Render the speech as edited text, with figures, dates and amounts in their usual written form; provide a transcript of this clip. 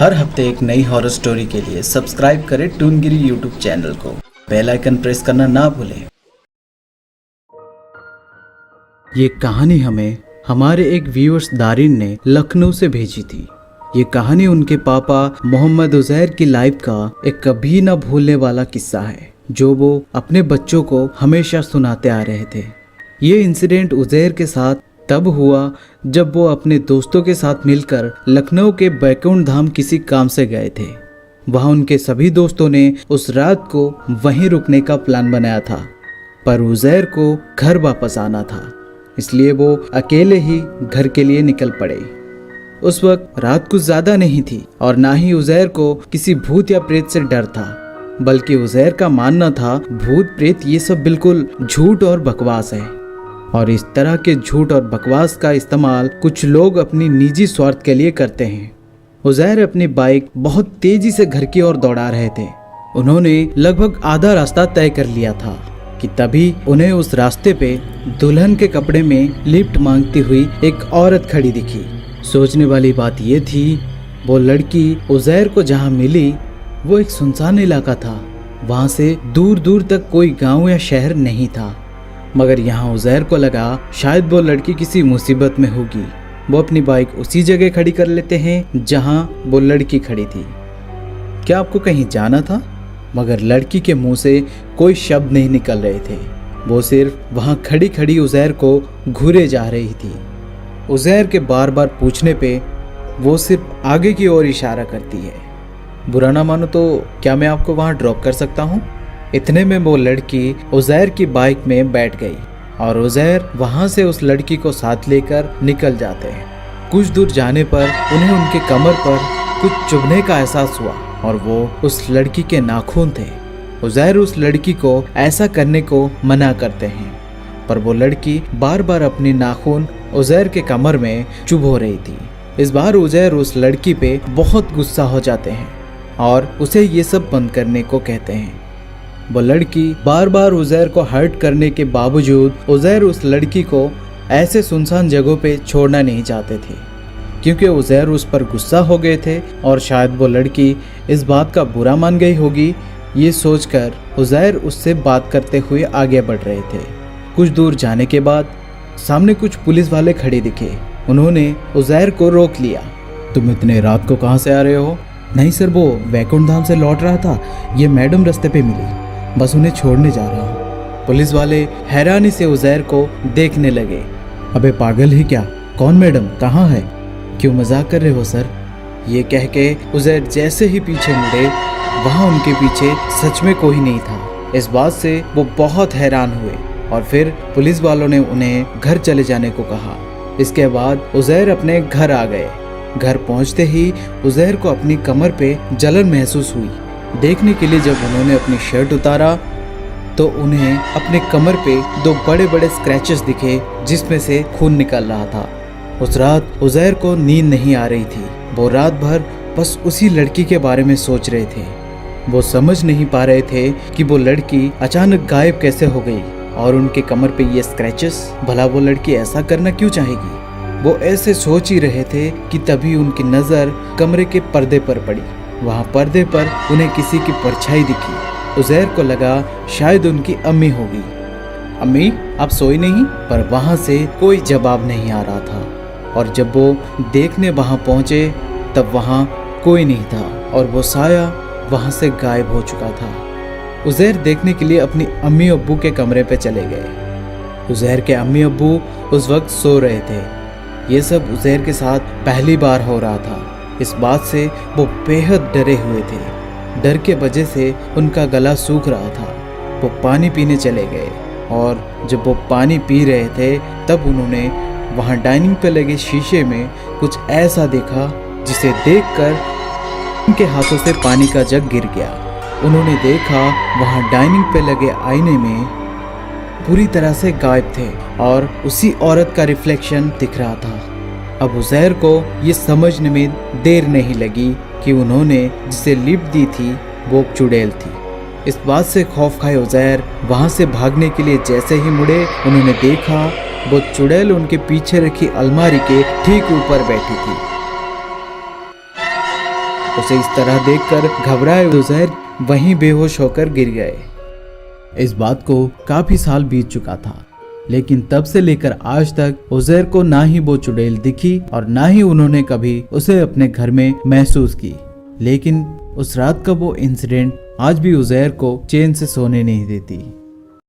हर हफ्ते एक नई हॉरर स्टोरी के लिए सब्सक्राइब करें टूनगिरी यूट्यूब चैनल को। बेल आइकन प्रेस करना ना भूलें। ये कहानी हमें हमारे एक व्यूअर्स दारिन ने लखनऊ से भेजी थी। ये कहानी उनके पापा मोहम्मद उजैर की लाइफ का एक कभी न भूलने वाला किस्सा है, जो वो अपने बच्चों को हमेशा सुनाते आ रहे थे। ये इंसिडेंट उजैर के साथ तब हुआ जब वो अपने दोस्तों के साथ मिलकर लखनऊ के बैकुंठ धाम किसी काम से गए थे। वहाँ उनके सभी दोस्तों ने उस रात को वहीं रुकने का प्लान बनाया था, पर उजैर को घर वापस आना था, इसलिए वो अकेले ही घर के लिए निकल पड़े। उस वक्त रात कुछ ज्यादा नहीं थी और ना ही उजैर को किसी भूत या प्रेत से डर था, बल्कि उजैर का मानना था भूत प्रेत ये सब बिल्कुल झूठ और बकवास है। और इस तरह के झूठ और बकवास का इस्तेमाल कुछ लोग अपनी निजी स्वार्थ के लिए करते हैं। उजैर अपनी बाइक बहुत तेजी से घर की ओर दौड़ा रहे थे। उन्होंने लगभग आधा रास्ता तय कर लिया था कि तभी उन्हें उस रास्ते पे दुल्हन के कपड़े में लिफ्ट मांगती हुई एक औरत खड़ी दिखी। सोचने वाली बात यह थी, वो लड़की उजैर को जहाँ मिली वो एक सुनसान इलाका था। वहाँ से दूर दूर तक कोई गांव या शहर नहीं था, मगर यहाँ उजैर को लगा शायद वो लड़की किसी मुसीबत में होगी। वो अपनी बाइक उसी जगह खड़ी कर लेते हैं जहाँ वो लड़की खड़ी थी। क्या आपको कहीं जाना था? मगर लड़की के मुंह से कोई शब्द नहीं निकल रहे थे। वो सिर्फ वहाँ खड़ी खड़ी उजैर को घूरे जा रही थी। उजैर के बार बार पूछने पे वो सिर्फ आगे की ओर इशारा करती है। बुरा ना मानो तो क्या मैं आपको वहाँ ड्रॉप कर सकता हूँ? इतने में वो लड़की उजैर की बाइक में बैठ गई और उजैर वहां से उस लड़की को साथ लेकर निकल जाते हैं। कुछ दूर जाने पर उन्हें उनके कमर पर कुछ चुभने का एहसास हुआ और वो उस लड़की के नाखून थे। उजैर उस लड़की को ऐसा करने को मना करते हैं, पर वो लड़की बार बार अपनी नाखून उजैर के कमर में चुभो रही थी। इस बार उजैर उस लड़की पे बहुत गुस्सा हो जाते हैं और उसे ये सब बंद करने को कहते हैं। वो लड़की बार बार उजैर को हर्ट करने के बावजूद उजैर उस लड़की को ऐसे सुनसान जगहों पे छोड़ना नहीं चाहते थे, क्योंकि उजैर उस पर गुस्सा हो गए थे और शायद वो लड़की इस बात का बुरा मान गई होगी। ये सोचकर उजैर उससे बात करते हुए आगे बढ़ रहे थे। कुछ दूर जाने के बाद सामने कुछ पुलिस वाले खड़े दिखे। उन्होंने उजैर को रोक लिया। तुम इतने रात को कहाँ से आ रहे हो? नहीं सर, वो बैकुंठ धाम से लौट रहा था, ये मैडम रास्ते पे मिली, बस उन्हें छोड़ने जा रहा हूँ। पुलिस वाले हैरानी से उजैर को देखने लगे। अबे पागल है क्या? कौन मैडम? कहाँ है? क्यों मजाक कर रहे हो सर? ये कह के उजैर जैसे ही पीछे मुड़े, वहाँ उनके पीछे सच में कोई नहीं था। इस बात से वो बहुत हैरान हुए और फिर पुलिस वालों ने उन्हें घर चले जाने को कहा। इसके बाद उजैर अपने घर आ गए। घर पहुँचते ही उजैर को अपनी कमर पे जलन महसूस हुई। देखने के लिए जब उन्होंने अपनी शर्ट उतारा तो उन्हें अपने कमर पे दो बड़े बड़े स्क्रैचेस दिखे, जिसमें से खून निकल रहा था। उस रात उजैर को नींद नहीं आ रही थी। वो रात भर बस उसी लड़की के बारे में सोच रहे थे। वो समझ नहीं पा रहे थे कि वो लड़की अचानक गायब कैसे हो गई और उनके कमर पे ये स्क्रैचेस। भला वो लड़की ऐसा करना क्यों चाहेगी? वो ऐसे सोच ही रहे थे कि तभी उनकी नज़र कमरे के पर्दे पर पड़ी। वहाँ पर्दे पर उन्हें किसी की परछाई दिखी। उजैर को लगा शायद उनकी अम्मी होगी। अम्मी, आप सोई नहीं? पर वहाँ से कोई जवाब नहीं आ रहा था और जब वो देखने वहाँ पहुँचे तब वहाँ कोई नहीं था और वो साया वहाँ से गायब हो चुका था। उजैर देखने के लिए अपनी अम्मी अब्बू के कमरे पे चले गए। उजैर के अम्मी अब्बू उस वक्त सो रहे थे। ये सब उजैर के साथ पहली बार हो रहा था। इस बात से वो बेहद डरे हुए थे। डर के वजह से उनका गला सूख रहा था। वो पानी पीने चले गए और जब वो पानी पी रहे थे तब उन्होंने वहाँ डाइनिंग पे लगे शीशे में कुछ ऐसा देखा जिसे देखकर उनके हाथों से पानी का जग गिर गया। उन्होंने देखा वहाँ डाइनिंग पे लगे आईने में पूरी तरह से गायब थे और उसी औरत का रिफ्लेक्शन दिख रहा था। अब उजैर को ये समझने में देर नहीं लगी कि उन्होंने जिसे लिफ्ट दी थी वो चुड़ैल थी। इस बात से खौफ खाए उजैर वहाँ से भागने के लिए जैसे ही मुड़े, उन्होंने देखा वो चुड़ैल उनके पीछे रखी अलमारी के ठीक ऊपर बैठी थी। उसे इस तरह देखकर घबराए उजैर वहीं बेहोश होकर गिर गए। इस बात को काफी साल बीत चुका था, लेकिन तब से लेकर आज तक उजैर को ना ही वो चुड़ैल दिखी और ना ही उन्होंने कभी उसे अपने घर में महसूस की। लेकिन उस रात का वो इंसिडेंट आज भी उजैर को चैन से सोने नहीं देती।